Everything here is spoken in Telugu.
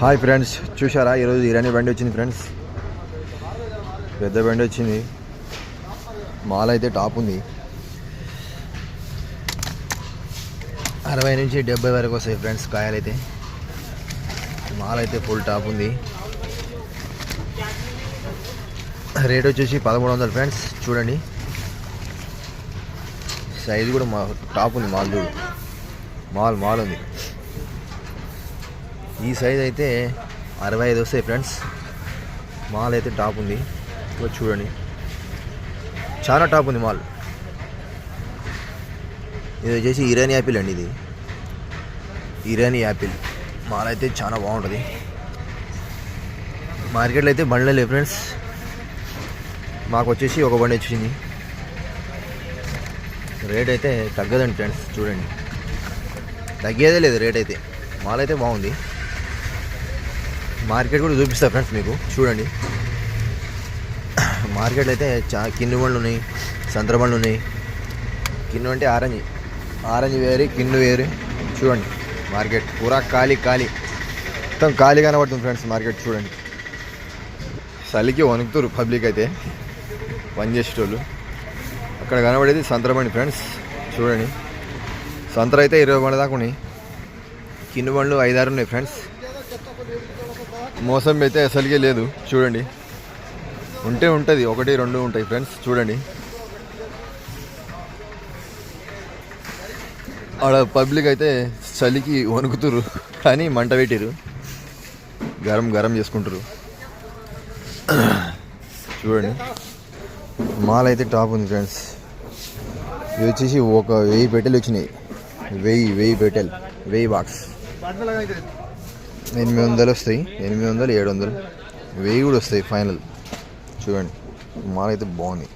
హాయ్ ఫ్రెండ్స్, చూసారా ఈరోజు ఇరానీ బండి వచ్చింది ఫ్రెండ్స్. పెద్ద బండి వచ్చింది. మాల్ అయితే టాప్ ఉంది. 60 నుంచి 70 వరకు వస్తాయి ఫ్రెండ్స్ కాయలు అయితే. మాల్ అయితే ఫుల్ టాప్ ఉంది. రేట్ వచ్చేసి 1300 ఫ్రెండ్స్. చూడండి సైజు కూడా టాప్ ఉంది. మాల్ చూడు, మాల్ ఉంది. ఈ సైజ్ అయితే 65 వస్తాయి ఫ్రెండ్స్. మాల్ అయితే టాప్ ఉంది. చూడండి చాలా టాప్ ఉంది మాల్. ఇది వచ్చేసి ఇరానీ యాపిల్ అండి. ఇది ఇరానీ యాపిల్ మాల్ అయితే చాలా బాగుంటుంది. మార్కెట్లో అయితే బండ్లే లేవు ఫ్రెండ్స్. మాకు వచ్చేసి ఒక బండి వచ్చింది. రేట్ అయితే తగ్గదండి ఫ్రెండ్స్. చూడండి తగ్గేదే లేదు రేట్ అయితే. మాల్ అయితే బాగుంది. మార్కెట్ కూడా చూపిస్తా ఫ్రెండ్స్ మీకు. చూడండి మార్కెట్లో అయితే కిన్ను బండ్లు ఉన్నాయి, సంత్ర బండ్లు ఉన్నాయి. కిన్ను అంటే ఆరెంజ్ వేరే, కిన్ను వేరే. చూడండి మార్కెట్ పూరా ఖాళీ మొత్తం ఖాళీ కనబడుతుంది ఫ్రెండ్స్. మార్కెట్ చూడండి, చలికి వణుకుతారు పబ్లిక్ అయితే, పనిచేసేటోళ్ళు. అక్కడ కనబడేది సంత్ర బండి ఫ్రెండ్స్. చూడండి సంత్ర అయితే 20 బండ్ల దాకా ఉన్నాయి. కిన్ను బండ్లు 5-6 ఉన్నాయి ఫ్రెండ్స్. మోసం అయితే అసలుకే లేదు. చూడండి ఉంటుంది, 1-2 ఉంటాయి ఫ్రెండ్స్. చూడండి ఆడ పబ్లిక్ అయితే చలికి వణుకుతురు, కానీ మంట పెట్టిరు, గరం చేసుకుంటారు. చూడండి మాల్ అయితే టాప్ ఉంది ఫ్రెండ్స్. ఇవి వచ్చేసి 1000 పెట్టెలు వచ్చినాయి. 1000 పెట్టెలు, 1000 బాక్స్. 800 వస్తాయి, 800, 700, 1000 కూడా వస్తాయి ఫైనల్. చూడండి మాల్ అయితే బాగుంది.